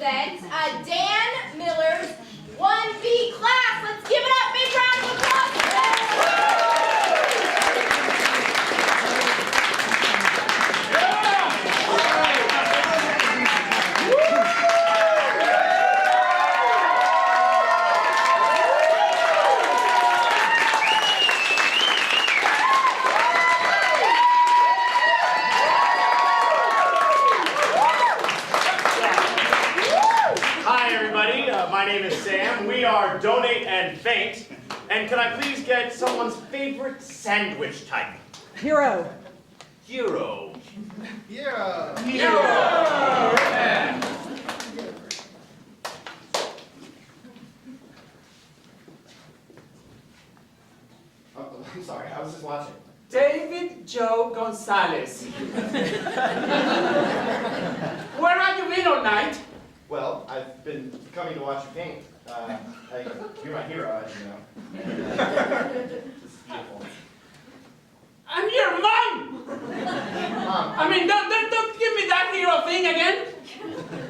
present Dan Miller's 1B class. Let's give it up. Big round of applause for them. My name is Sam. We are Donate and Faint. And can I please get someone's favorite sandwich type? Hero. Hero. Hero. Hero. Yeah. Oh, I'm sorry, I was just watching. David Joe Gonzalez. Where have you been all night? Well, I've been coming to watch you paint. You're my hero, as you know. This is beautiful. I'm your mom! Mom, I mean, don't give me that hero thing again.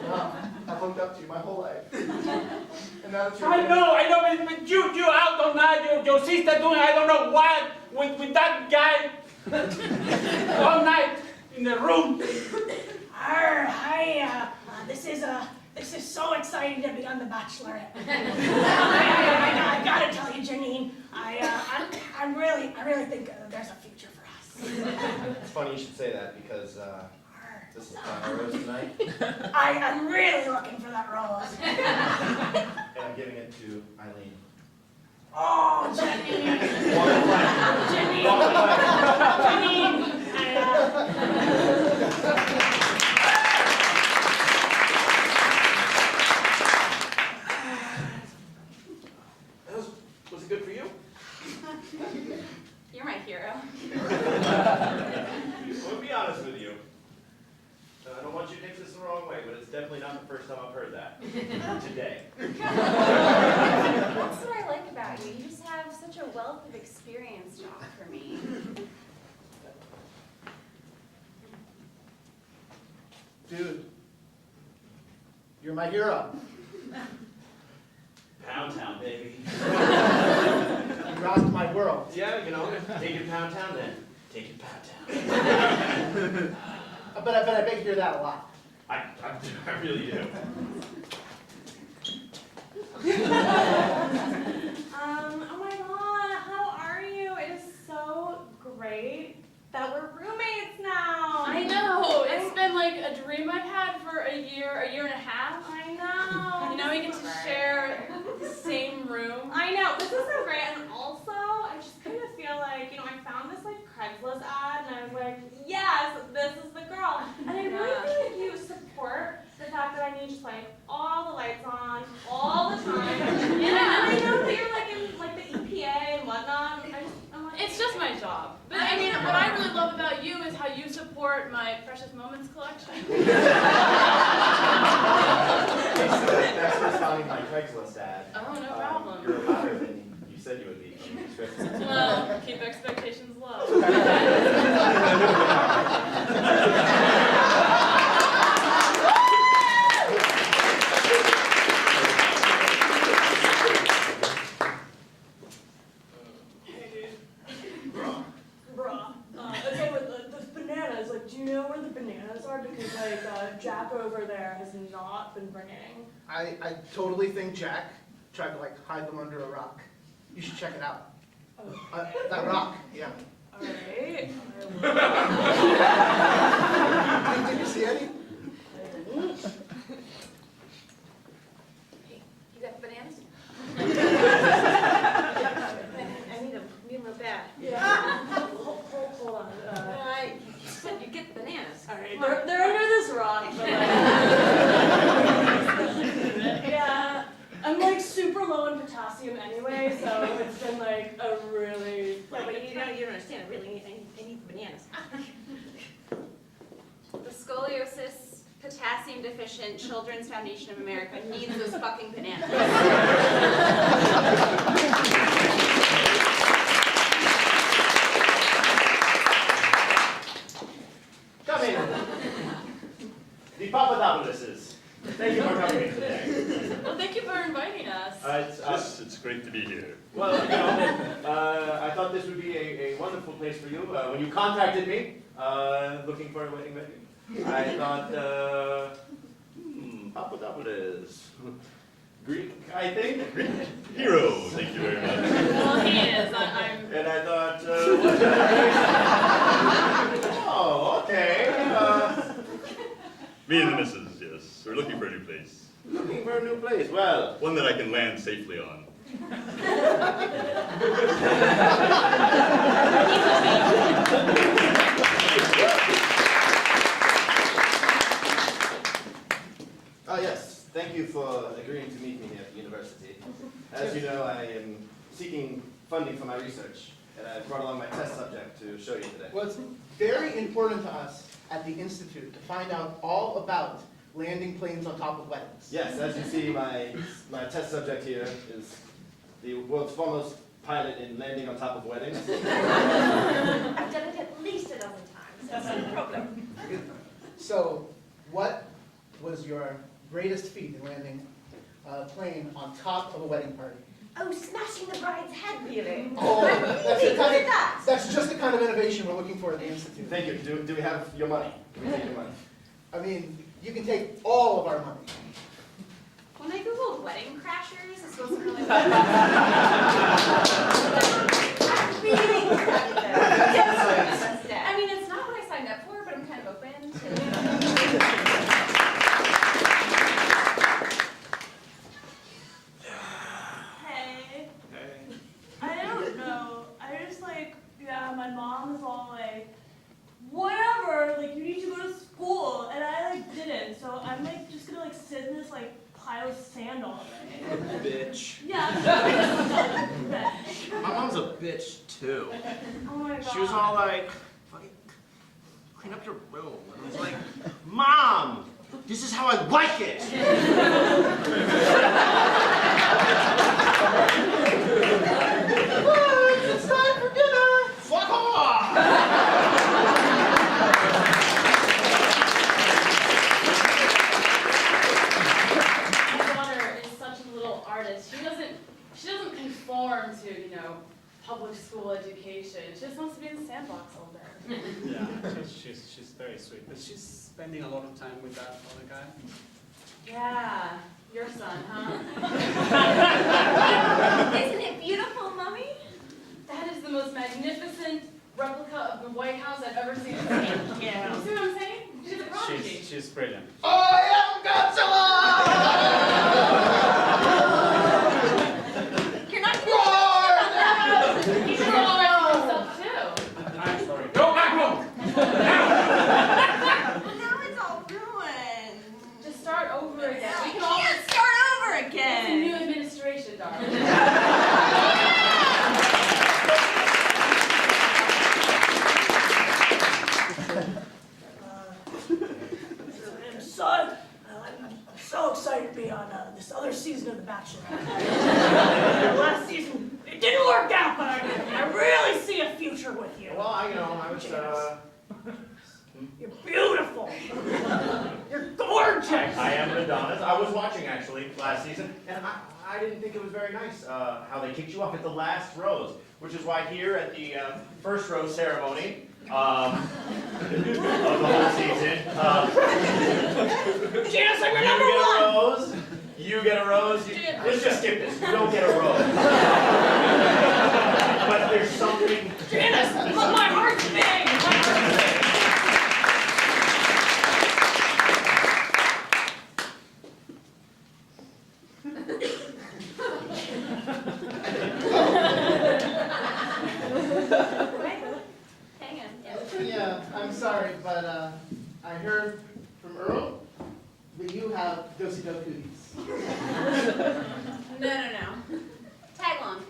Mom, I've looked up to you my whole life. And now that you're I know, but you out all night, your sister doing I don't know what with that guy all night in the room. Hi, this is so exciting to be on The Bachelorette. I gotta tell you, Janine, I really think there's a future for us. It's funny you should say that because this is my rose tonight. I'm really looking for that rose. And I'm giving it to Eileen. Oh, Janine. Was it good for you? You're my hero. I'll be honest with you. I don't want you to take this the wrong way, but it's definitely not the first time I've heard that. Today. That's what I like about you. You just have such a wealth of experience to offer me. Dude, you're my hero. Pound Town, baby. You rocked my world. Yeah, you know, take it Pound Town then. Take it Pound Town. But I bet you hear that a lot. I really do. Oh my god, how are you? It is so great that we're roommates now. I know. It's been like a dream I've had for a year and a half. I know. You know, we get to share the same room. I know. This is so great. And also, I just kind of feel like, I found this like Craigslist ad and I was like, yes, this is the girl. And I really feel like you support the fact that I need just like all the lights on all the time. And I know that you're like in like the EPA and whatnot. I'm like, It's just my job. But I mean, what I really love about you is how you support my Precious Moments collection. Thanks for responding to my Craigslist ad. Oh, no problem. You're louder than you said you would be. Well, keep expectations low. Okay, with those bananas, like, do you know where the bananas are? Because, like, Jack over there has not been bringing. I totally think Jack tried to like hide them under a rock. You should check it out. Oh. That rock, yeah. Alright. Did you see any? Hey, you got bananas? I need them real bad. Yeah. Hold on. You said you get bananas. Alright, they're under this rock, but yeah. I'm like super low in potassium anyway, so it's been like a really Yeah, but you don't understand. I really need the bananas. The Scoliosis Potassium Deficient Children's Foundation of America needs those fucking bananas. Come in. The Papadopoulos. Thank you for coming in today. Well, thank you for inviting us. It's great to be here. Well, I thought this would be a wonderful place for you. When you contacted me, looking for a wedding venue, I thought, Papadopoulos. Greek, I think. Greek hero, thank you very much. Well, he is. I'm. And I thought, oh, okay. Me and the missus, yes. We're looking for a new place. Looking for a new place. Well, One that I can land safely on. Yes, thank you for agreeing to meet me here at the university. As you know, I am seeking funding for my research, and I brought along my test subject to show you today. Well, it's very important to us at the Institute to find out all about landing planes on top of weddings. Yes, as you see, my test subject here is the world's foremost pilot in landing on top of weddings. I've done it at least a dozen times. That's no problem. So, what was your greatest feat in landing a plane on top of a wedding party? Oh, smashing the bride's head, really? Oh, that's Really? the What kind is of, that? that's just the kind of innovation we're looking for at the Institute. Thank you. Do we have your money? Do we take your money? I mean, you can take all of our money. When I googled wedding crashers, this wasn't really. I'm really interested. I mean, it's not what I signed up for, but I'm kind of open to. Hey. I don't know. I just my mom is all like, whatever, like you need to go to school, and I didn't. So I'm just gonna sit in this pile of sand all day. Bitch. Yeah. I'm just My mom's a bitch too. oh my god. She was all like, fucking clean up your room. And I was like, Mom, this is how I like it. It's time for dinner! Fuck off! My daughter is such a little artist. She doesn't conform to, public school education. She just wants to be in the sandbox all day. Yeah, she's very sweet, but she's spending a lot of time with that other guy. Yeah, your son, huh? Isn't it beautiful, Mommy? That is the most magnificent replica of the White House I've ever seen. Thank you. You see what I'm saying? She's a prodigy. She's brilliant. I am Godzilla! You're not going to He should have himself too. I'm sorry. Go back home! Now it's all ruined. Just start over again. We I can all. can't start over It's a again. new administration, darling. I'm so excited to be on this other season of The Bachelor. Last season, it didn't work out, but I really see a future with you. well, I was, You're beautiful. You're gorgeous. I am an Adonis. I was watching actually last season, and I didn't think it was very nice how they kicked you off at the last rose, which is why here at the first rose ceremony of the whole season, Janice, like we're you number get a one. rose. You get a rose. Let's just skip this. You don't get a rose. But there's something. Janice, my heart's big. My heart's big. Hang on. Yeah, I'm sorry, but I heard from Earl that you have do-si-do cooties. No. Tag along,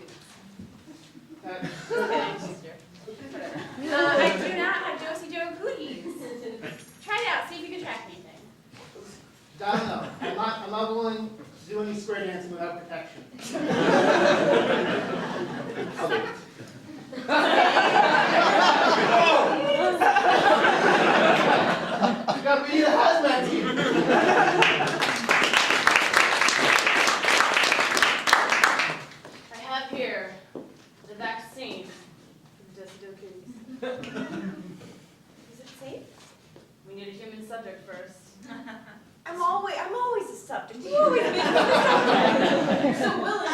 That- I do not have Josie Joe cookies. Try it out. See if you can track anything. I don't know. I'm not willing to do any square dancing without protection. You gotta be the hazmat team. I'm always a subject. You always make me a subject. So Willie,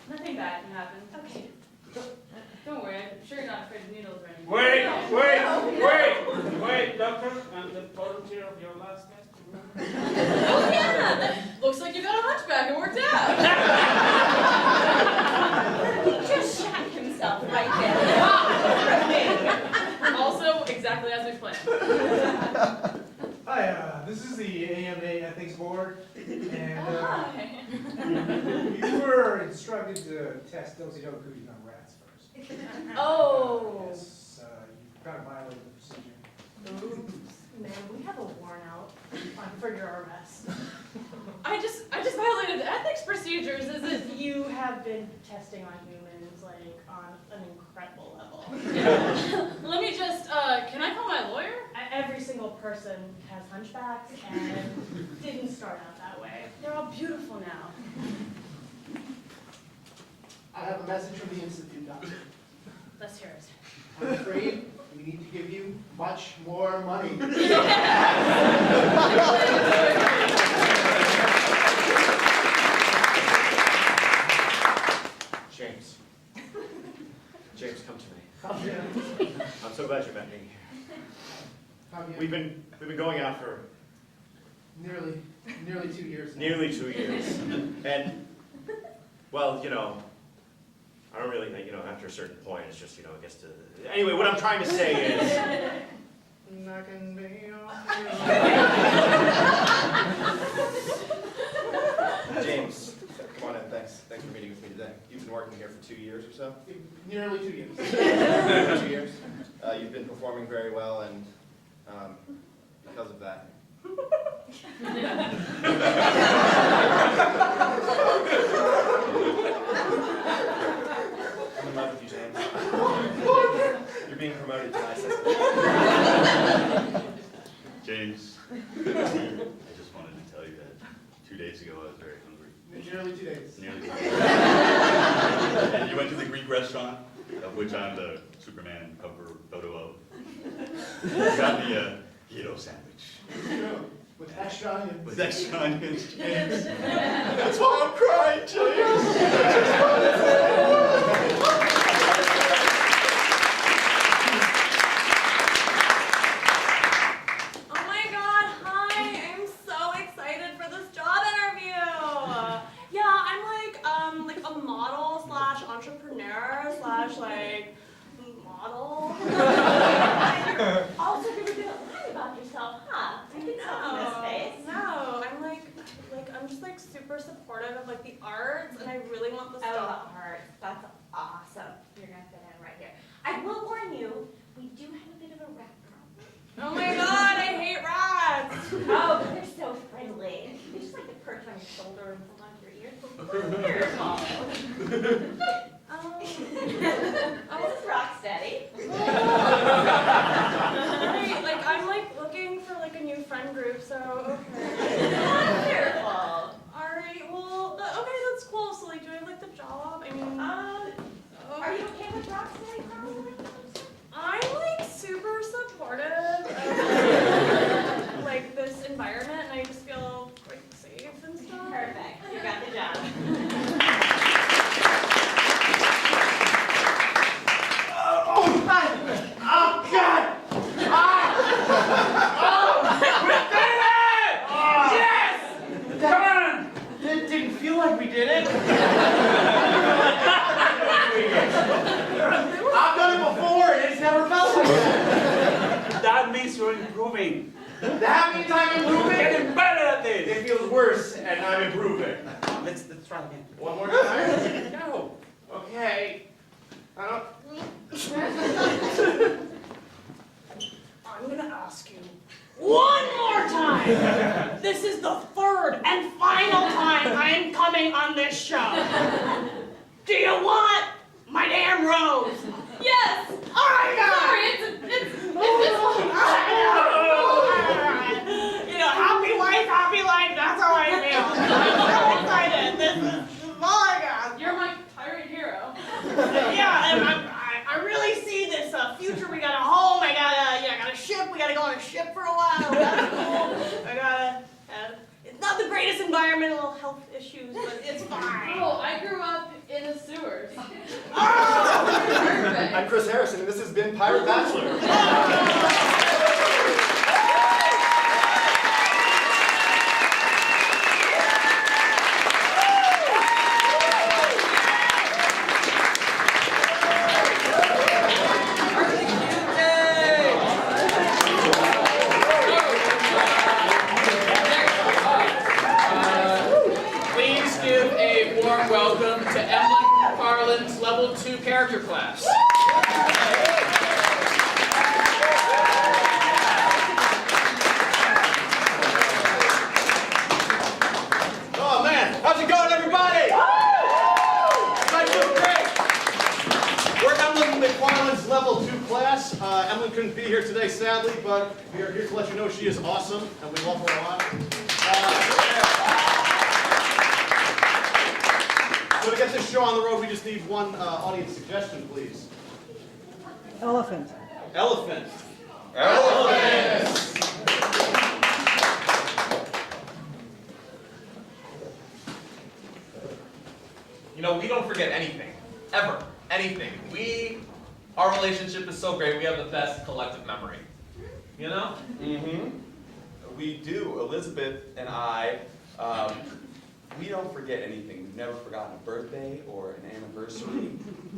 Nothing bad can happen. Okay. Don't worry, I'm sure you're not afraid of needles or anything. Wait, doctor, and the volunteer of your last test. Oh yeah! Looks like you got a hunchback, it worked out! He just shot himself right there. Also, exactly as we planned. Hi, this is the AMA Ethics Board, and Hi. you were instructed to test dosage cookies on rats first. Oh. Yes, you kind of violated the procedure. Oops, man, we have a warrant out for your arrest. I just violated the ethics procedures as if You have been testing on humans, like, on an incredible level. Let me just, can I call my lawyer? Every single person has hunchbacks and didn't start out that way. They're all beautiful now. I have a message from the Institute, Doctor. Let's hear it. I'm afraid we need to give you much more money. James. James, come to me. I'm so glad you met me here. We've been going out for Nearly 2 years now. nearly 2 years. And, well, I don't really, after a certain point, it's just, it gets to... Anyway, what I'm trying to say is... I can be James, come on in. Thanks for meeting with me today. You've been working here for 2 years or so? Nearly 2 years. 2 years. You've been performing very well, and because of that. I'm in love with you, James. You're being promoted to my assistant. James, I just wanted to tell you that 2 days ago I was very hungry. Nearly 2 days. Nearly 2 days. And you went to the Greek restaurant, of which I'm the Superman cover photo of. You got me a keto sandwich. With extra onions. With extra onions, James. That's why I'm crying, James. Oh my god, hi! I'm so excited for this job interview! Yeah, I'm like a model slash entrepreneur slash model. Also, you're gonna lie about yourself, huh? I can tell from this face. No, I'm just super supportive of the arts, and I really want this job. Art, that's awesome. You're gonna fit in right here. I will warn you, we do have a bit of a rat problem. Oh my god, I hate rats! Oh, but they're so friendly. They just like to perch on your shoulder and pull onto your ear. This is Rocksteady. Right, I'm looking for a new friend group, so okay. Wonderful. Alright, well, okay, that's cool. So do I have the job? I mean, are you okay with Rocksteady probably? I'm super supportive of this environment, and I just feel safe and stuff. Perfect. You got the job. Oh, God! Yes! Come on! Didn't feel like we did it. I've done it before, and it's never felt like that. That means you're improving. That means I'm improving? Getting better at this. It feels worse, and I'm improving. Let's try again. One more time? No. Okay. I'm gonna ask you one more time. This is the third and final time I am coming on this show. Do you want my damn rose? Yes! Oh my God! Sorry, it's happy wife, that's how I feel. I'm so excited. This is, oh my God. You're my pirate hero. Yeah, and I really see this future. We got a home. I got a ship. We got to go on a ship for a while. That's cool. I gotta have, it's not the greatest environmental health issues, but it's fine. Oh, I grew up in the sewers. I'm Chris Harrison, and this has been Pirate Bachelor. Please give a warm welcome to Emlyn McFarland's Level 2 character class. Oh man, how's it going, everybody? Guys doing great. We're Emlyn McFarland's Level 2 class. Emlyn couldn't be here today, sadly, but we are here to let you know she is awesome, and we love her a lot. So to get this show on the road, we just need one audience suggestion, please. Elephant. Elephant. Elephant. You know, we don't forget anything. Ever. Anything. Our relationship is so great, we have the best collective memory. You know? Mm-hmm. We do. Elizabeth and I, we don't forget anything. We've never forgotten a birthday or an anniversary.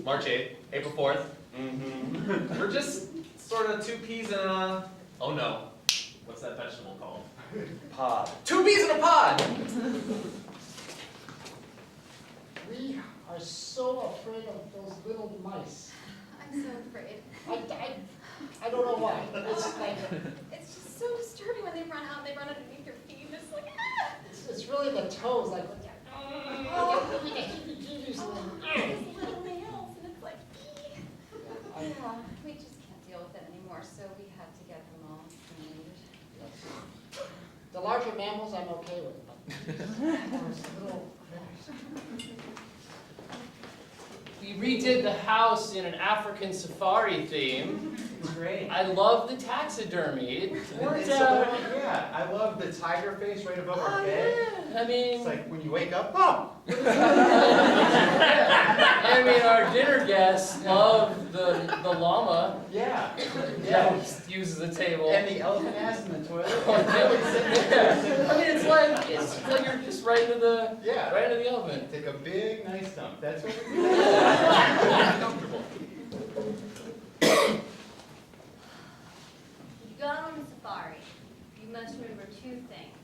March 8th, April 4th. Mm-hmm. We're just sort of two peas in a... Oh no. What's that vegetable called? Pod. Two peas in a pod! We are so afraid of those little mice. I'm so afraid. I don't know why. It's like It's just so disturbing when they run out and they run underneath your feet. And it's like, ah! it's really the toes, like Oh. with the heebie-jeebies and These little nails, and it's like, Yeah, we just can't deal with it anymore, so we had to get them all cleaned. the larger mammals I'm okay with, but those little We redid the house in an African safari theme. It's great. I love the taxidermy. It worked It's out. yeah, I love the tiger face right above our Oh, bed. yeah. I mean, It's like when you wake up, oh! I mean, our dinner guests love the llama. Yeah. That uses the table. And the elephant ass in the toilet. Yeah. I mean, it's like you're just right into the elephant. Take a big, nice dump. That's what we do. Comfortable. If you go on a safari, you must remember two things.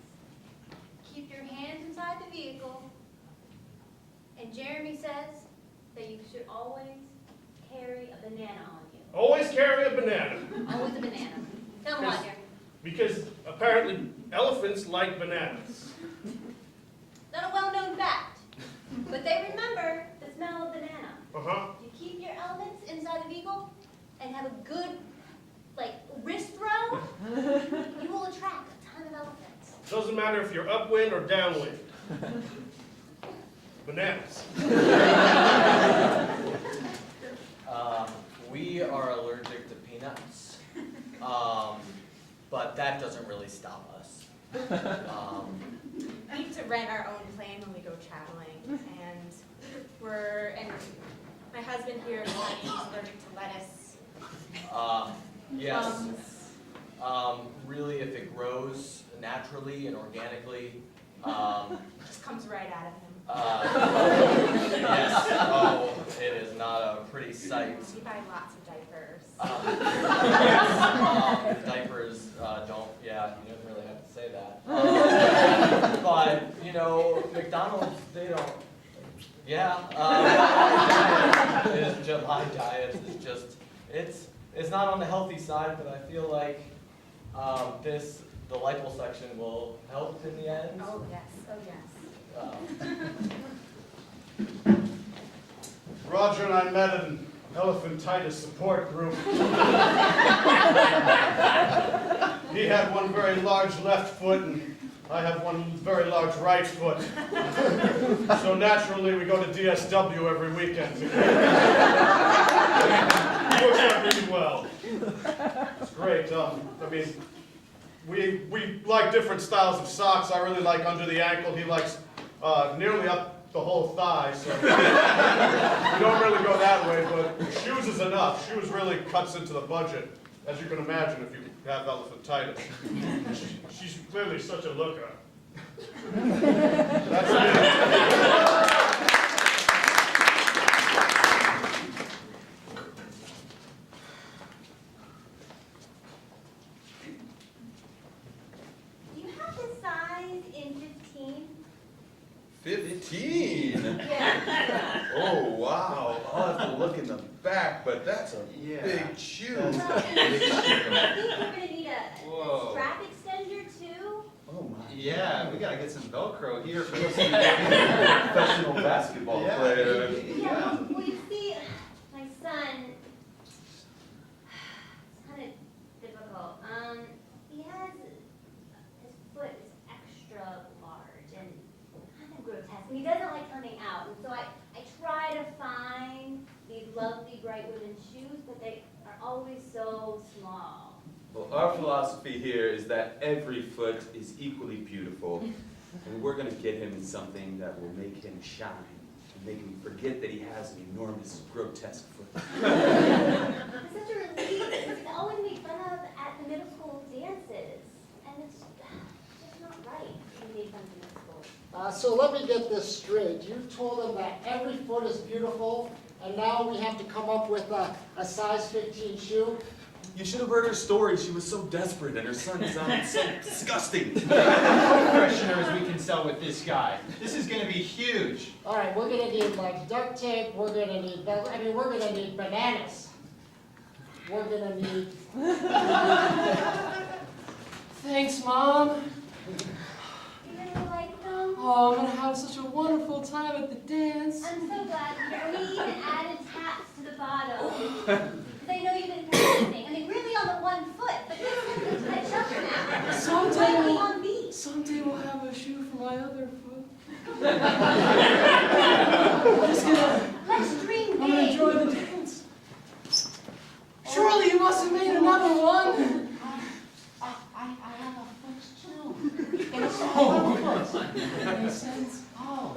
Keep your hands inside the vehicle, and Jeremy says that you should always carry a banana on you. Always carry a banana, Always a banana. Tell me why, Jeremy. because apparently elephants like bananas. Not a well-known fact, but they remember the smell of banana. Uh-huh. You keep your elements inside the vehicle and have a good, wrist throw, you will attract a ton of elephants. Doesn't matter if you're upwind or downwind. Bananas. We are allergic to peanuts, but that doesn't really stop us. We need to rent our own plane when we go traveling, and my husband here is allergic to lettuce. Yes. Really, if it grows naturally and organically, Just comes right out of him. yes. Oh, it is not a pretty sight. We buy lots of diapers. Diapers don't. Yeah, you didn't really have to say that. But you know, McDonald's, they don't. Yeah. My diet is just. It's not on the healthy side, but I feel like the liposuction will help in the end. Oh yes, oh yes. Roger and I met an elephantitis support group. He had one very large left foot, and I have one very large right foot. So naturally, we go to DSW every weekend. It works out really well. It's great. I mean, we like different styles of socks. I really like under the ankle. He likes nearly up the whole thigh, so we don't really go that way, but shoes is enough. Shoes really cuts into the budget, as you can imagine if you have elephantitis. She's clearly such a looker. That's it. Do you have the size in 15? 15? Yeah. Oh, wow. I'll have to look in the back, but that's a big shoe. I think you're gonna need a Whoa. strap extender too. Oh, my. Yeah, we gotta get some Velcro here for this Professional basketball player. Yeah, well, you see, my son, it's kind of difficult. He has, his foot is extra large and kind of grotesque. And he doesn't like coming out. And so I try to find these lovely bright wooden shoes, but they are always so small. Well, our philosophy here is that every foot is equally beautiful, and we're going to get him something that will make him shine and make him forget that he has an enormous, grotesque foot. It's such a relief. It's always made fun of at the middle school dances. And it's just not right to be made fun of in middle school. So let me get this straight. You told them that every foot is beautiful, and now we have to come up with a size 15 shoe? You should have heard her story. She was so desperate, and her son sounded so disgusting. fresheners we can sell with this guy. This is gonna be huge. All right, we're gonna need like duct tape, we're gonna need, we're gonna need bananas. We're gonna need... Thanks, Mom. You really like them? Oh, I'm gonna have such a wonderful time at the dance. I'm so glad to hear. We even added taps to the bottom. Because I know you've been practicing. I mean, really on the one foot, but this is a touch up now. Someday we'll have a shoe for my other foot. Let's dream I'm gonna big. enjoy the dance. Surely you must have made another one. I have a foot too. It's Makes sense. Oh.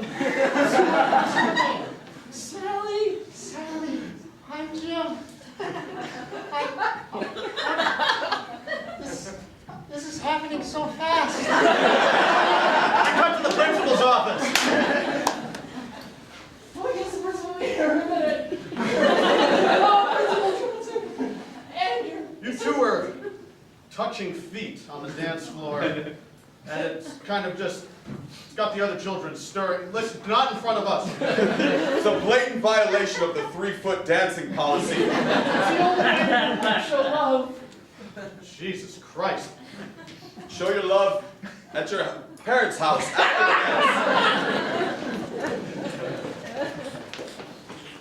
Sally. Sally, I'm Jim. This is happening so fast. Cut to the principal's office. Oh, I guess the principal will be here in a minute. Oh, principal. Andrew. You two are touching feet on the dance floor, and it's kind of just, it's got the other children stirring. Listen, not in front of us. It's a blatant violation of the 3-foot dancing policy. It's the only way to show love. Jesus Christ. Show your love at your parents' house after the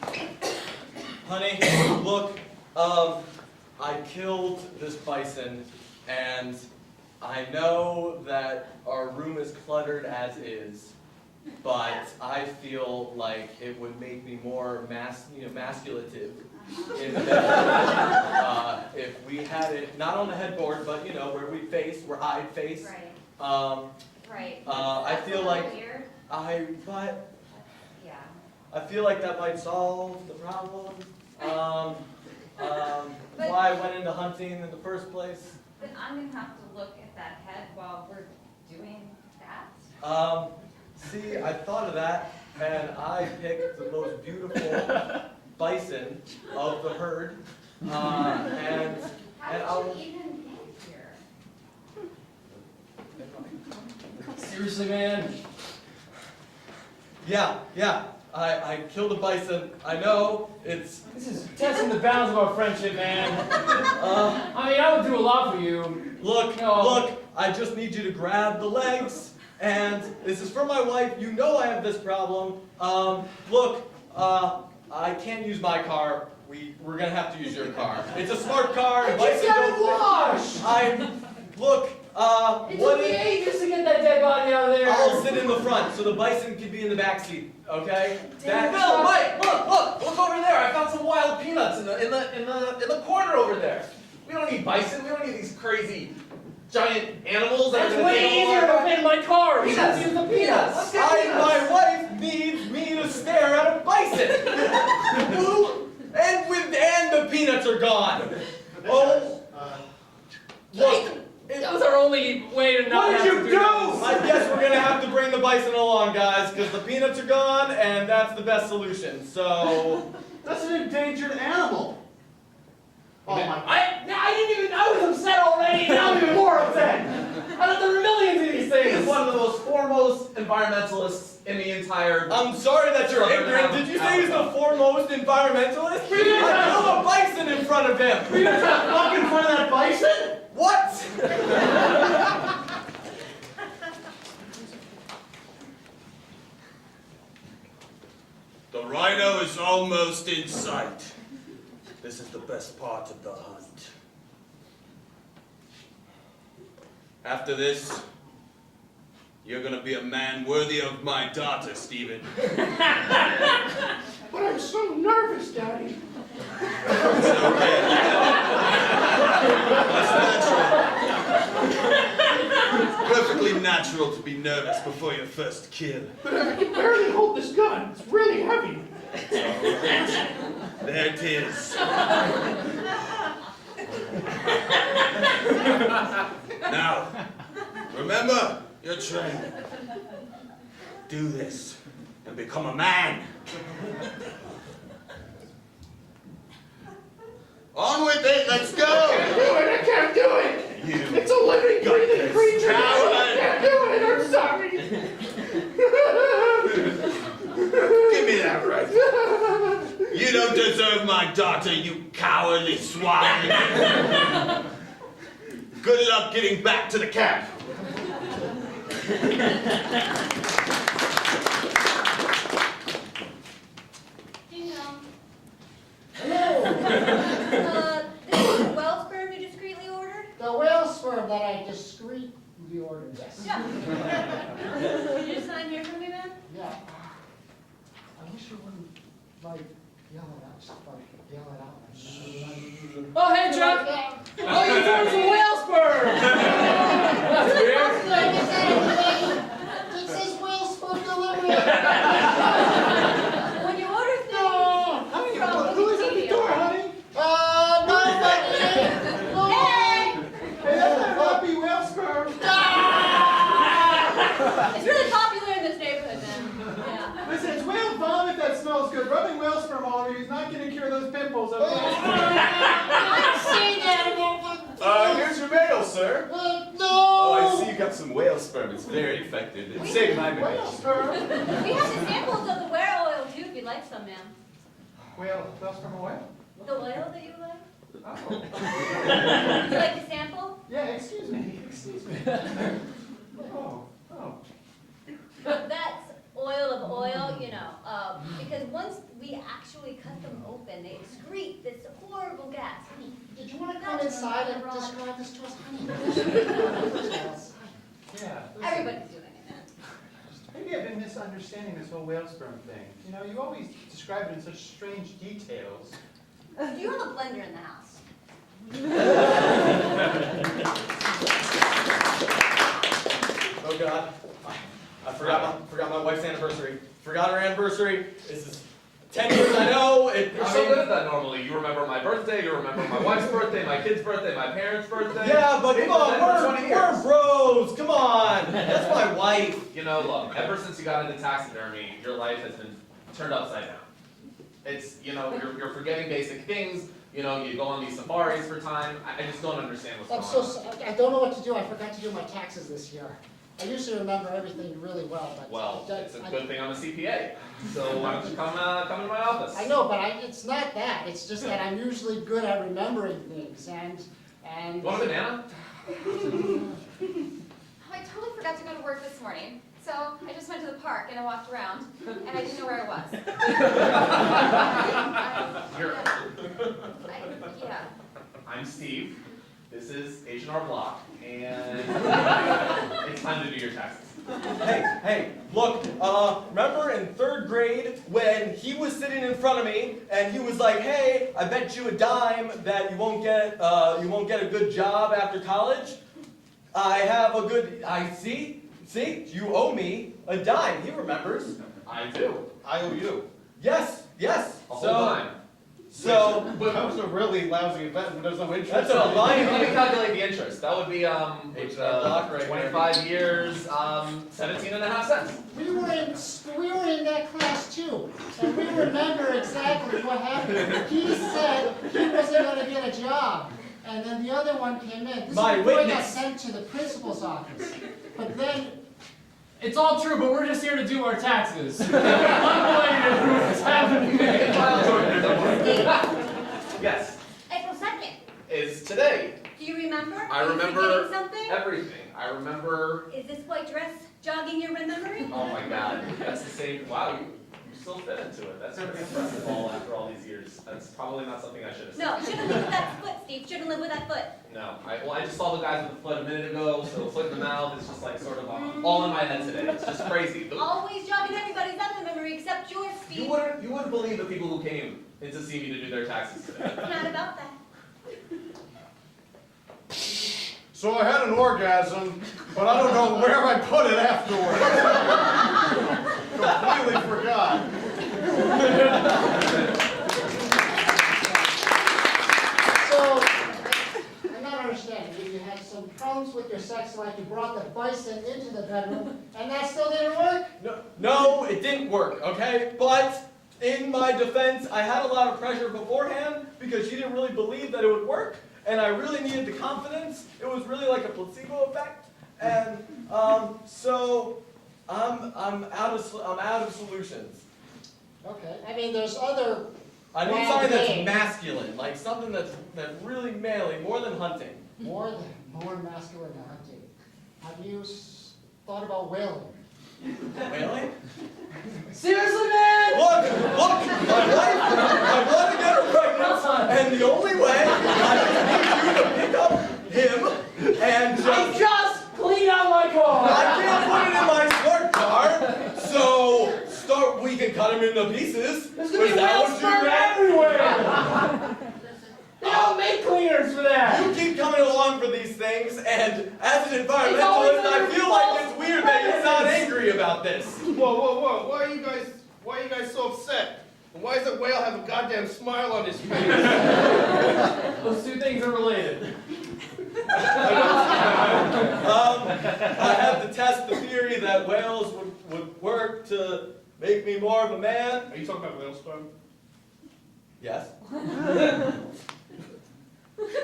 dance. Honey, look, I killed this bison, and I know that our room is cluttered as is, but I feel like it would make me more masculative in bed if we had it not on the headboard, but where I'd face. Right. Right. I That's feel a like little weird. Yeah. I feel like that might solve the problem. Why I went into hunting in the first place. But I'm gonna have to look at that head while we're doing that. See, I thought of that, and I picked the most beautiful bison of the herd, and How did you even get here? Seriously, man. Yeah. I killed a bison. I know This is testing the bounds of our friendship, man. I mean, I would do a lot for you. Look, I just need you to grab the legs, and this is for my wife. You know I have this problem. I can't use my car. We're gonna have to use your car. It's a smart car. I just got it washed. It took me ages to get that dead body out of there. I'll sit in the front so the bison can be in the back seat. Okay? Bill, Mike, look over there. I found some wild peanuts in the corner over there. We don't need bison. We don't need these crazy giant animals. That's that are way gonna easier to fit in my car. We Peanuts. just use the peanuts. My wife needs me to stare at a bison. and the peanuts are gone. Oh. Look. That was our only way to not have to do this. I guess we're gonna have to bring the bison along, guys, because the peanuts are gone, and that's the best solution. So That's an endangered animal. Oh my! I was upset already. Now I'm even more upset. I thought there were millions of these He things. is one of the most foremost environmentalists in the entire. I'm sorry that you're ignorant. Did you say he's the foremost environmentalist? I killed a bison in front of him. Were you gonna try to walk in front of that bison? What? The rhino is almost in sight. This is the best part of the hunt. After this, you're gonna be a man worthy of my daughter, Stephen. But I'm so nervous, Daddy. It's okay. That's natural. It's perfectly natural to be nervous before your first kill. But I can barely hold this gun. It's really heavy. There it is. Now, remember your training. Do this and become a man. On with it, let's go! I can't do it! It's a living, breathing creature! I can't do it! I'm sorry! Give me that rifle. You don't deserve my daughter, you cowardly swine. Good luck getting back to the camp. Ding dong. Hello. This is the whale sperm you discreetly ordered? The whale sperm that I discreetly ordered, yes. Yeah. Can you just sign here for me, man? Yeah. I wish you wouldn't, like, yell it out, just like, yell it out. Oh, hey, Chuck. Oh, you ordered some whale sperm. That's weird. It says whale sperm delivery. When you order things, Who is at the door, honey? Nobody. Hey! Hey, that's not happy whale sperm. It's really popular in this neighborhood, man. Yeah. Listen, it's whale vomit that smells good. Rubbing whale sperm all over you is not going to cure those pimples. Okay? I've seen that. Here's your mail, sir. No. Oh, I see you got some whale sperm. It's very effective. It saved my Whale marriage. sperm? We have the samples of the whale oil, too, if you'd like some, ma'am. Whale sperm away? The oil that you like? Oh. Would you like to sample? Yeah, excuse me. Excuse me. Oh. That's oil of oil, you know, because once we actually cut them open, they excrete this horrible gas. Honey, did you want to come inside and describe this to us, honey? Yeah. Everybody's doing it, man. Maybe I've been misunderstanding this whole whale sperm thing. You know, you always describe it in such strange details. Do you have a blender in the house? Oh God, I forgot my wife's anniversary. Forgot her anniversary. This is 10 years. I know. You're so good at that normally. You remember my birthday, you remember my wife's birthday, my kid's birthday, my parents' birthday. Yeah, but We've come been on, for 20 years. we're bros. Come on, that's my wife. You know, look, ever since you got into taxidermy, your life has been turned upside down. It's, you know, you're forgetting basic things. You know, you go on these safaris for time. I just don't understand what's I'm going so on. I don't know what to do. I forgot to do my taxes this year. I usually remember everything really well, but Well, it's a good thing I'm a CPA. So why don't you come to my office? I know, but it's not that. It's just that I'm usually good at remembering things, and. You want a banana? I totally forgot to go to work this morning, so I just went to the park and I walked around, and I didn't know where I was. Yeah. I'm Steve. This is H&R Block, and it's time to do your taxes. Hey, look, remember in 3rd grade when he was sitting in front of me and he was like, hey, I bet you a dime that you won't get a good job after college? I have a good, see, you owe me a dime. He remembers. I do. I owe you. Yes. A whole dime. So, But that was a really lousy event when there's no interest. That's a line. Let me calculate the interest. That would be, block right 25 years, 17.5 cents. We were in that class too, and we remember exactly what happened. He said he wasn't going to get a job, and then the other one came in. This My is before he got witness. sent to the principal's office. But then It's all true, but we're just here to do our taxes. Unrelated to what's happening. Yes, April 2nd. is today. Do you remember? I Are you remember forgetting something? everything. I remember. Is this white dress jogging your memory? Oh my God, that's the same. Wow, you still fit into it. That's pretty impressive. After all these years, that's probably not something I should have said. No, shouldn't live with that foot, Steve. Shouldn't live with that foot. No, I just saw the guys with the foot a minute ago, so the foot in the mouth is just like sort of all in my head today. It's just crazy. Always jogging everybody's other memory except yours, Steve. You wouldn't believe the people who came in to see me to do their taxes today. It's not about that. So I had an orgasm, but I don't know where I put it afterwards. Completely forgot. So, I'm not understanding. You had some problems with your sex life. You brought the bison into the bedroom, and that still didn't work? No, it didn't work, okay? But in my defense, I had a lot of pressure beforehand because she didn't really believe that it would work, and I really needed the confidence. It was really like a placebo effect, and so I'm out of solutions. Okay. I mean, there's other. I need wild something that's games. masculine, like something that's really manly, more than hunting. More masculine than hunting. Have you thought about whaling? Whaling? Seriously, man? Look, my wife, I want to get her pregnant, and the only way I need you to pick up him and just clean out my car. I can't put it in my smart car, so we can cut him into pieces. There's gonna be whale sperm everywhere. They don't make cleaners for that. You keep coming along for these things, and as an environmentalist, I feel like it's weird that you're not angry about this. Whoa. Why are you guys so upset? And why does a whale have a goddamn smile on his face? Those two things are related. I have to test the theory that whales would work to make me more of a man. Are you talking about whale sperm? Yes.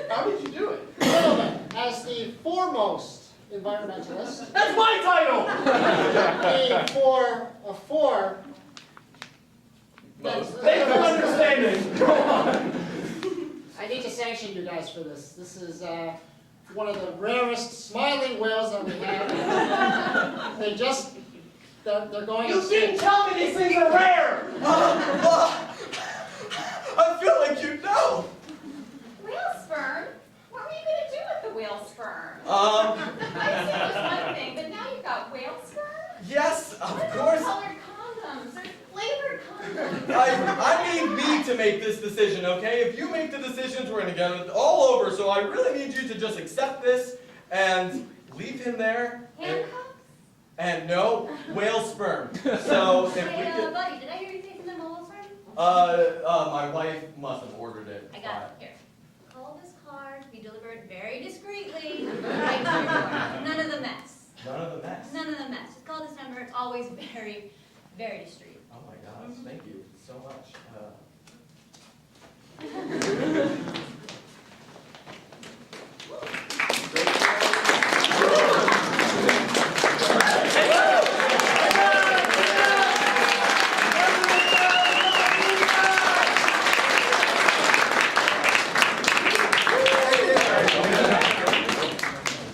How did you do it? Gentlemen, as the foremost environmentalist. That's my title! Four. Thanks for understanding. Go on. I need to sanction you guys for this. This is one of the rarest smiling whales that we have. They're going. You didn't tell me these things are rare! I feel like you know. Whale sperm? What were you going to do with the whale sperm? I said it was one thing, but now you've got whale sperm? Yes, of What course. about colored condoms? There's flavored condoms. I need me to make this decision, okay? If you make the decisions, we're gonna get it all over. So I really need you to just accept this and leave him there. Handcuffs? And no whale sperm. So if we Hey, could, buddy, did I hear you say something about whale sperm? my wife must have ordered it. I got it. Here. Call this card. Be delivered very discreetly. Right to your door. None of the mess. None of the mess. None of the mess. Just call this number. It's always very, very discreet. Oh my gosh, thank you so much.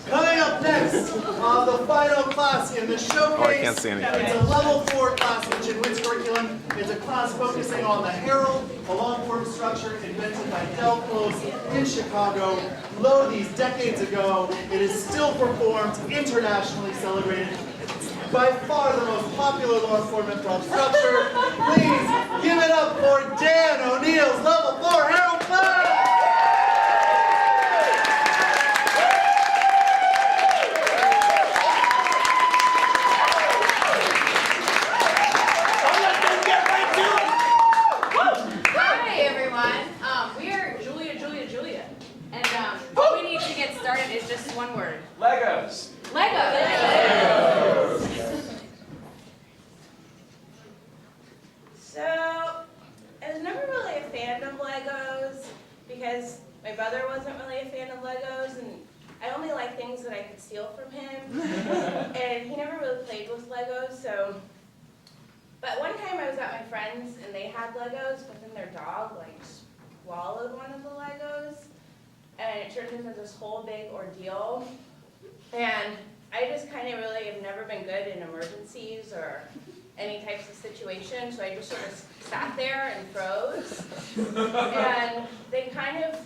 Coming up next, the final class in the showcase. Oh, I can't see anything. It's a level 4 class which in WIT's curriculum is a class focusing on the herald, a long-form structure invented by L2 in Chicago. Lo, these decades ago, it is still performed, internationally celebrated. It's by far the most popular long-form improv structure. Please give it up for Dan O'Neill's level 4 herald class! played with Legos, so. But one time I was at my friend's and they had Legos, but then their dog like swallowed one of the Legos, and it turned into this whole big ordeal. And I just kind of really have never been good in emergencies or any types of situations, so I just sort of sat there and froze. And they kind of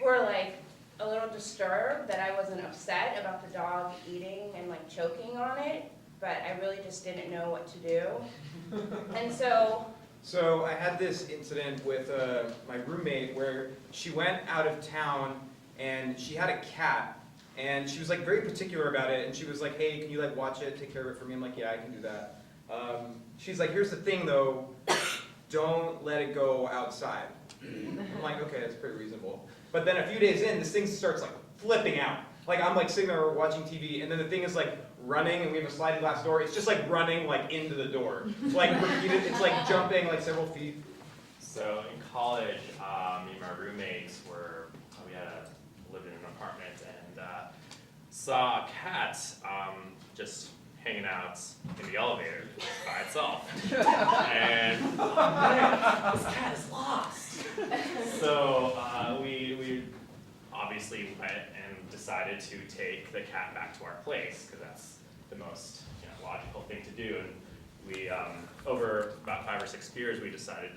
were like a little disturbed that I wasn't upset about the dog eating and like choking on it, but I really just didn't know what to do. And so I had this incident with my roommate where she went out of town and she had a cat and she was like very particular about it, and she was like, hey, can you like watch it, take care of it for me? I'm like, yeah, I can do that. She's like, here's the thing though, don't let it go outside. I'm like, okay, that's pretty reasonable. But then a few days in, this thing starts like flipping out. Like I'm like sitting there watching TV, and then the thing is like running, and we have a sliding glass door. It's just like running like into the door. It's like repeated, it's like jumping like several feet. So in college, me and my roommates lived in an apartment and saw a cat just hanging out in the elevator by itself. And this cat is lost. So we obviously went and decided to take the cat back to our place because that's the most logical thing to do. And we over about 5 or 6 years we decided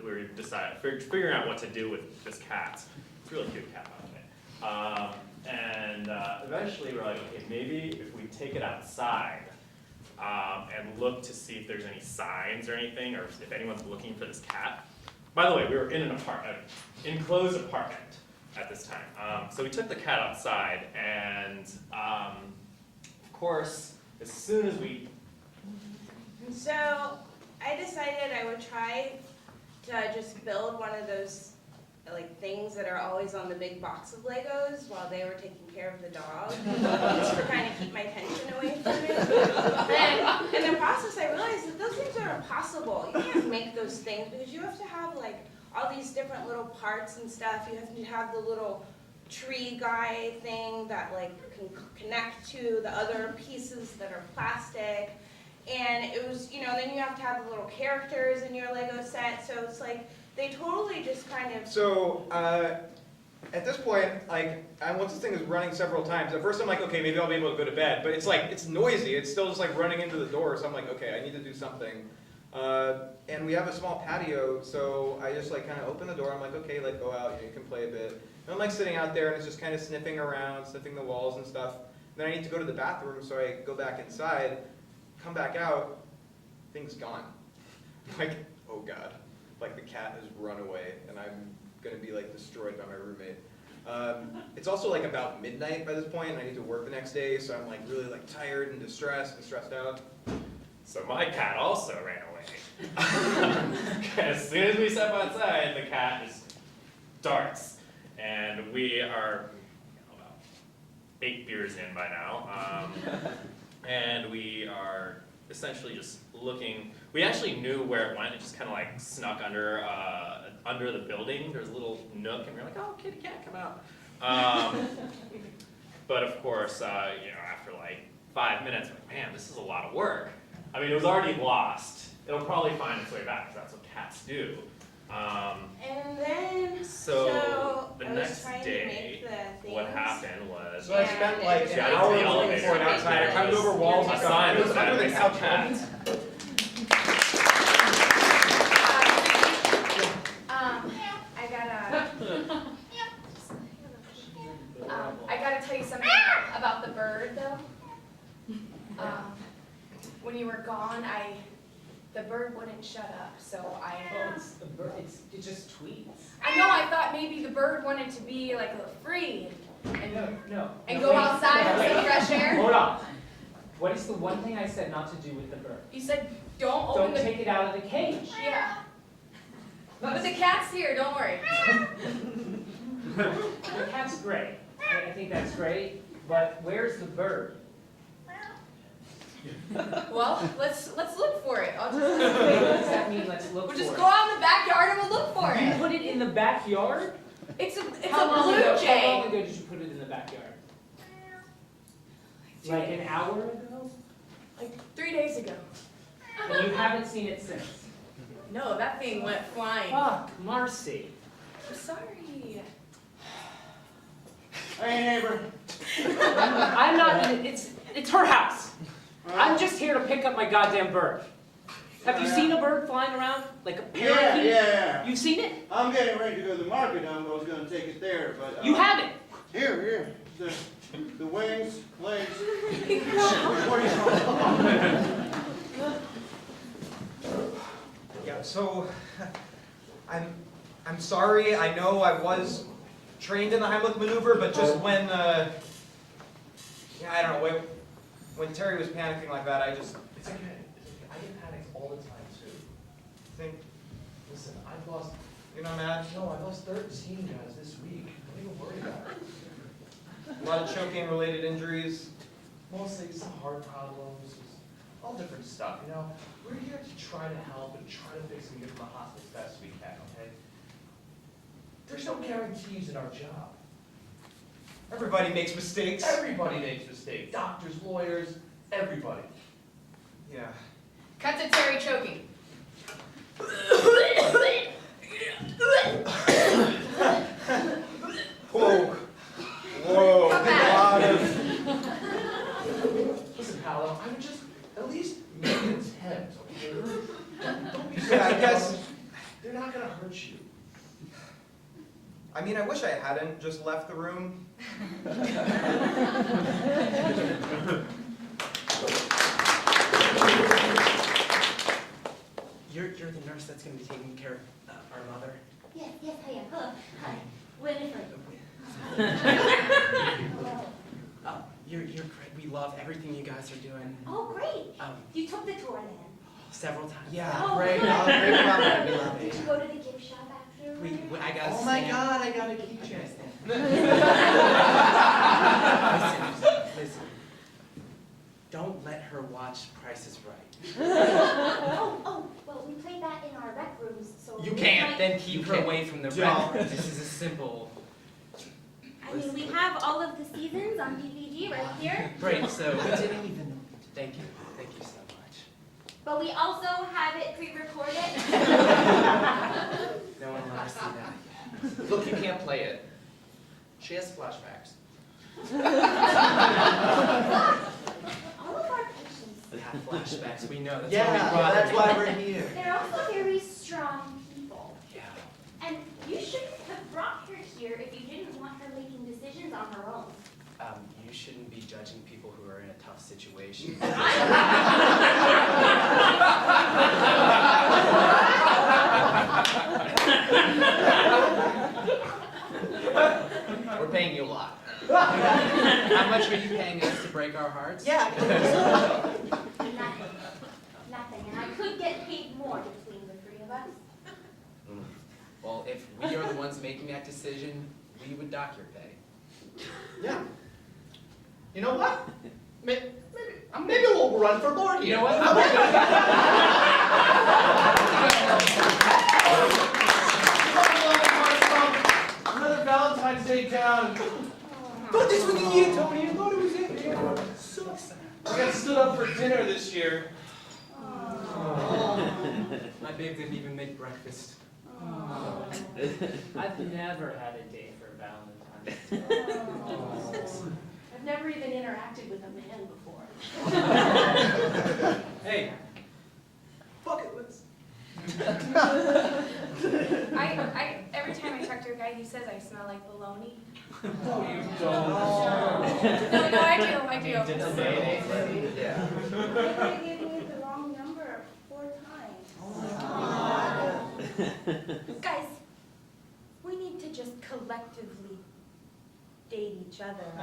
figuring out what to do with this cat. It's a really cute cat, by the way. And eventually we're like, okay, maybe if we take it outside and look to see if there's any signs or anything, or if anyone's looking for this cat. By the way, we were in an enclosed apartment at this time. So we took the cat outside, and of course, as soon as we... So I decided I would try to just build one of those like things that are always on the big box of Legos while they were taking care of the dog, just to kind of keep my attention away from it. And in the process, I realized that those things are impossible. You can't make those things because you have to have like all these different little parts and stuff. You have to have the little tree guy thing that like can connect to the other pieces that are plastic. And it was, then you have to have the little characters in your Lego set. So it's like, they totally just kind of... So, at this point, like, once this thing is running several times, at first I'm like, okay, maybe I'll be able to go to bed, but it's like, it's noisy, it's still just like running into the door, so I'm like, okay, I need to do something. And we have a small patio, so I just like kind of open the door, I'm like, okay, like go out, you can play a bit. And I'm like sitting out there and it's just kind of sniffing around, sniffing the walls and stuff. And then I need to go to the bathroom, so I go back inside, come back out, thing's gone. Like, oh God. Like the cat has run away and I'm gonna be like destroyed by my roommate. It's also like about midnight by this point and I need to work the next day, so I'm like really like tired and distressed and stressed out. So my cat also ran away. As soon as we step outside, the cat just darts. And we are about 8 beers in by now. And we are essentially just looking. We actually knew where it went. It just kind of like snuck under the building. There's a little nook, and we were like, "Oh, kitty cat, come out!" But of course, after like 5 minutes, we're like, man, this is a lot of work. I mean, it was already lost. It'll probably find its way back because that's what cats do. And then, so the I was next trying to day, make the what things. happened was... So I spent like an hour looking for it outside. I climbed over walls and stuff. It was under the couch. I gotta tell you something about the bird, though. When you were gone, the bird wouldn't shut up, so I... Well, it's the bird. It just tweets. I know, I thought maybe the bird wanted to be like free and No. go outside and some fresh air. Hold on. What is the one thing I said not to do with the bird? You said don't open Don't take it out of the cage. Yeah. But the cat's here, don't worry. The cat's great. I think that's great. But where's the bird? Well, let's look for it. What does that mean, let's look for it? We'll just go out in the backyard and we'll look for it. You put it in the backyard? It's a How blue jay. How long ago did you put it in the backyard? Like an hour ago? Like 3 days ago. And you haven't seen it since. No, that thing went flying. Fuck, Marcy. I'm sorry. Hey, neighbor. I'm not, it's her house. I'm just here to pick up my goddamn bird. Have you seen a bird flying around? Like a parakeet? Yeah. You've seen it? I'm getting ready to go to the market. I was going to take it there, but... You haven't? Here. The wings, legs. Yeah, so I'm sorry. I know I was trained in the Heimlich maneuver, but just when I don't know, when Terry was panicking like that, I just It's okay. I get panics all the time too. Listen, I've lost. You're not mad? No, I lost 13 guys this week. Don't even worry about it. A lot of choking related injuries. Mostly some heart problems, all different stuff, you know? We're here to try to help and try to fix and get from the hospital as best we can, okay? There's no guarantees in our job. Everybody makes mistakes. Everybody makes mistakes. Doctors, lawyers, everybody. Yeah. Cut to Terry choking. Whoa. Come A back. lot of... Listen, Paolo, I would just at least make an attempt, okay? Don't be so Yeah, I guess... They're not gonna hurt you. I mean, I wish I hadn't just left the room. You're the nurse that's going to be taking care of our mother? Yes, I am. Hello. Hi. Winifred. Oh, you're great. We love everything you guys are doing. Oh, great. You took the tour then? Several times. Oh, Great. good. Great program. We love Did it. you go to the gift shop after? I got Oh my God, I got a keychain. Listen. Don't let her watch Price is Right. Well, we played that in our rec rooms, so... You we can't. might- Then keep her away from the rec. This is a simple... I mean, we have all of the seasons on DVD right here. Great, so... didn't even... Thank you so much. But we also have it pre-recorded. No one will ever see that. Look, you can't play it. She has flashbacks. All of our patients. We have flashbacks, we know. That's Yeah, why we brought that's her. why we're here. They're also very strong people. Yeah. And you shouldn't have brought her here if you didn't want her making decisions on her own. You shouldn't be judging people who are in a tough situation. We're paying you a lot. How much are you paying us to break our hearts? Yeah. Nothing. And I could get paid more between the three of us. Well, if we are the ones making that decision, we would dock your pay. Yeah. You know what? Maybe we'll run for Lord here. You know what? Another Valentine's Day down. Thought this was the year, Tony. I thought it was it. So excited. We got stood up for dinner this year. My babe didn't even make breakfast. I've never had a day for Valentine's Day. I've never even interacted with a man before. Hey. Bucket list. Every time I talk to a guy, he says I smell like baloney. No, you don't. No, I do. Yeah. They gave me the wrong number 4 times. Guys, we need to just collectively date each other, I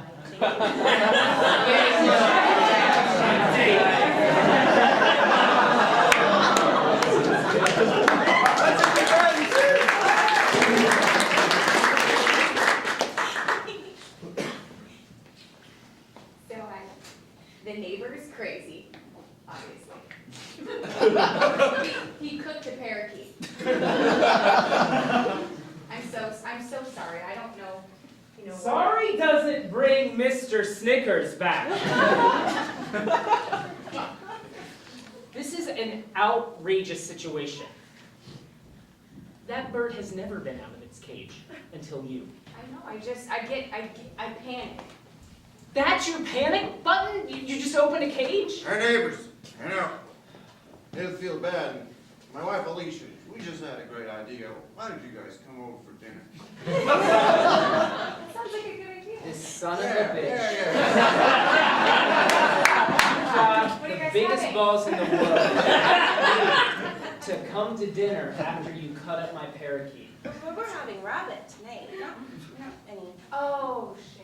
So the neighbor's crazy, obviously. he cooked a parakeet. I'm so sorry. I don't know. You know. Sorry doesn't bring Mr. Snickers back. an outrageous situation. That bird has never been out of its cage until you. I know, I panic. That's your panic button? You just open a cage? Our neighbors, I know. They feel bad. My wife Alicia, we just had a great idea. Why don't you guys come over for dinner? That sounds like a good idea. This son of a bitch. What are you The guys biggest having? balls in the world to come to dinner after you cut up my parakeet. But we're having rabbit tonight, not any. Oh, shit.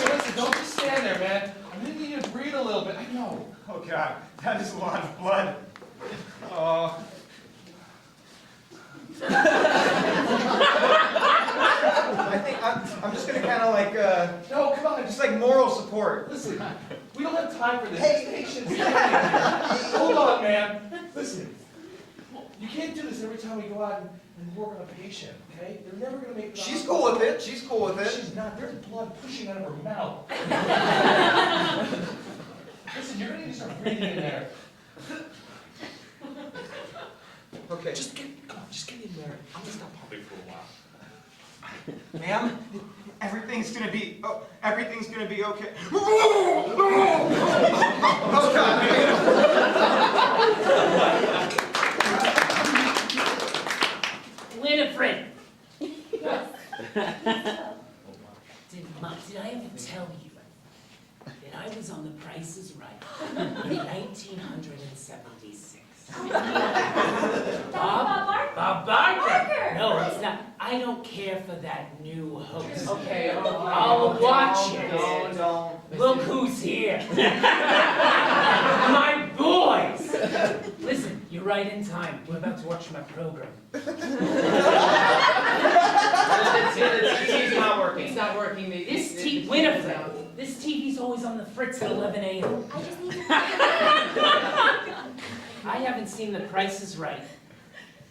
Listen, don't just stand there, man. I'm gonna need you to breathe a little bit. I know. Oh God, that is a lot of blood. Oh. I think I'm just gonna kind of like, No, come on. just like moral support. Listen, we don't have time for this. Hey. Patience. Hold on, man. Listen, you can't do this every time we go out and work on a patient, okay? They're never gonna make it. She's cool with it. She's cool with it. She's not. There's blood pushing out of her mouth. Listen, you're gonna need to start breathing in there. Okay. Just get in there. I'm gonna stop pumping for a while. Ma'am, everything's gonna be okay. Oh God. Winifred! Did I ever tell you that I was on The Price is Right in 1976? Bob Barker! No, it's not. I don't care for that new host. Okay, I'll watch it. Don't. Look who's here. My boys! Listen, you're right in time. We're about to watch my program. The TV's not working. It's not working. Winifred, this TV's always on the fritz at 11 a.m. I just need to. I haven't seen The Price is Right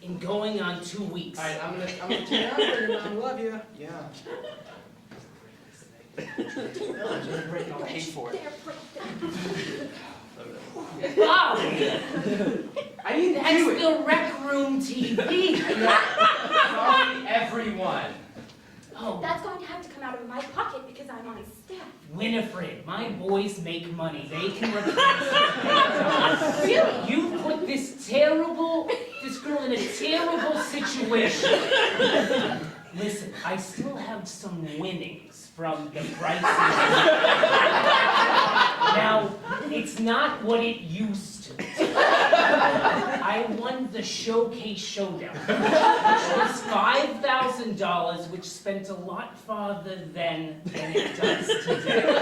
in going on 2 weeks. All right, I'm gonna turn it on for you, Mom. Love you. Yeah. I'll pay for it. Bobby! I didn't That's do it. the Rec Room TV. Sorry, everyone. Oh, That's going to have to come out of my pocket because I'm on staff. Winifred, my boys make money. They can replace it. You put this girl in a terrible situation. Listen, I still have some winnings from The Price is Right. Now, it's not what it used to be. I won the Showcase Showdown, which was $5,000, which spent a lot farther than it does today.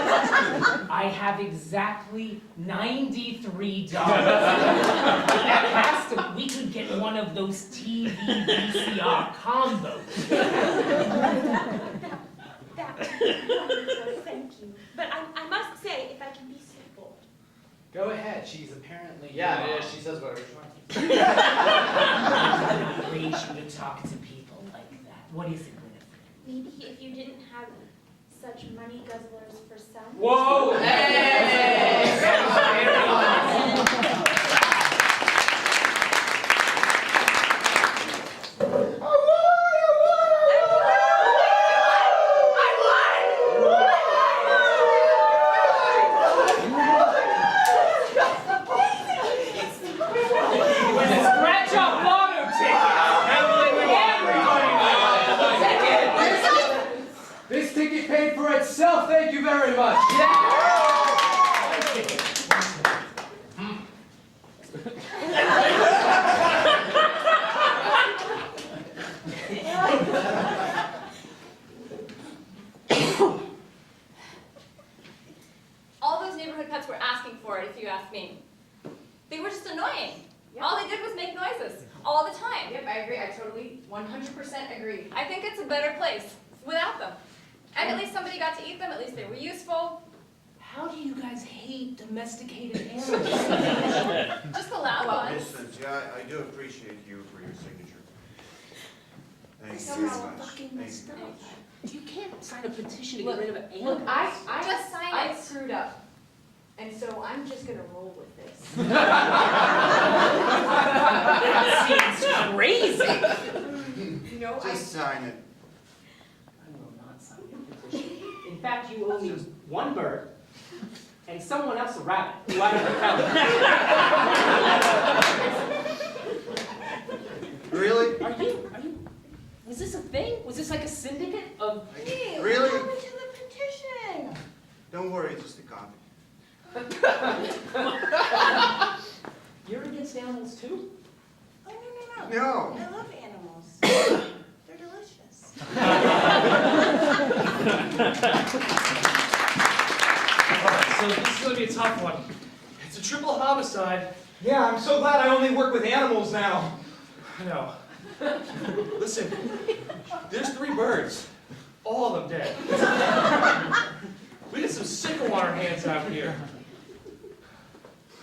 I have exactly $93. We could get one of those TV VCR combos. Thank you. But I must say, if I can be so bold. Go ahead. She's apparently. Yeah, she says whatever she wants. I'm not raised you to talk to people like that. What is it, Winifred? Maybe if you didn't have such money guzzlers for some. Whoa! Hey! Scratch off lotto ticket! This ticket paid for itself. Thank you very much. All those neighborhood pets were asking for it, if you ask me. They were just annoying. All they did was make noises, all the time. Yep, I agree. I totally 100% agree. I think it's a better place without them. And at least somebody got to eat them, at least they were useful. How do you guys hate domesticated animals? Just the loud ones. Listen, yeah, I do appreciate you for your signature. Thank you This very is much. fucking Thank messed you. up. You can't sign a petition to Look, get rid of animals. Look, I Just sign I it. screwed up. That seems crazy. You know, Just sign it. I will not sign your petition. In fact, you owe me one bird and someone else a rabbit who I never found. Really? Are you, was this a thing? Was this like a syndicate of... Hey, Really? what happened to the petition? Don't worry, it's just a copy. You're against animals too? Oh, no. No. I love animals. They're delicious. So this is gonna be a tough one. It's a triple homicide. Yeah, I'm so glad I only work with animals now. I know. Listen, there's 3 birds. All of them dead. We got some sicko on our hands out here.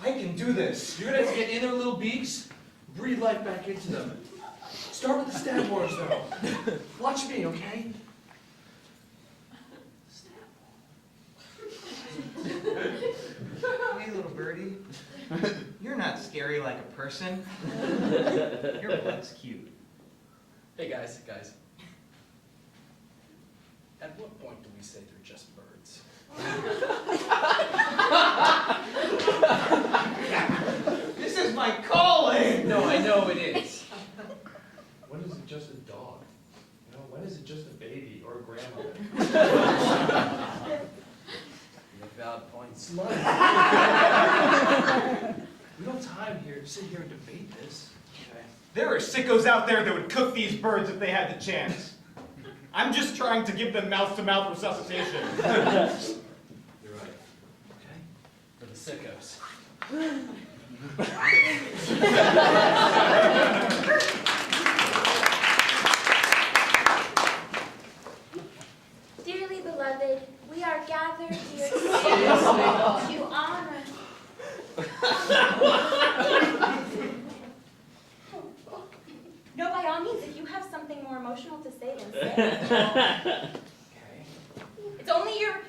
I can do this. You're gonna have to get in their little beaks, breathe life back into them. Start with the stab worms though. Watch me, okay? Hey, little birdie. You're not scary like a person. Your blood's cute. Hey guys. At what point do we say they're just birds? This is my calling! No, I know it is. When is it just a dog? You know, when is it just a baby or a grandmother? You make valid points. We don't have time here to sit here and debate this. Okay. There are sickos out there that would cook these birds if they had the chance. I'm just trying to give them mouth-to-mouth resuscitation. You're right. Okay? For the sickos. Dearly beloved, we are gathered here today to honor. No, by all means, if you have something more emotional to say, then say it. Okay. It's only your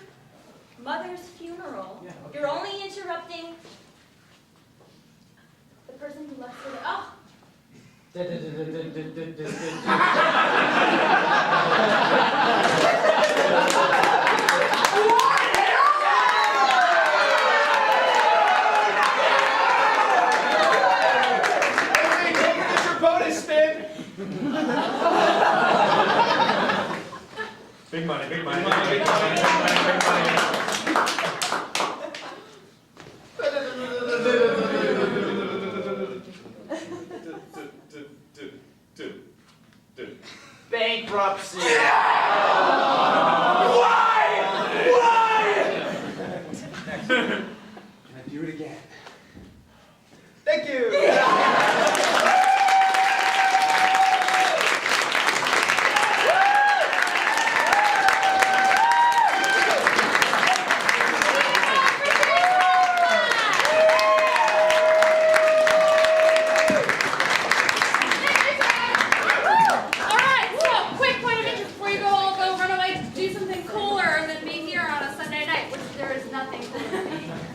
mother's funeral. Yeah, okay. You're only interrupting the person who left today. Oh! Big money, big money. Bankruptcy.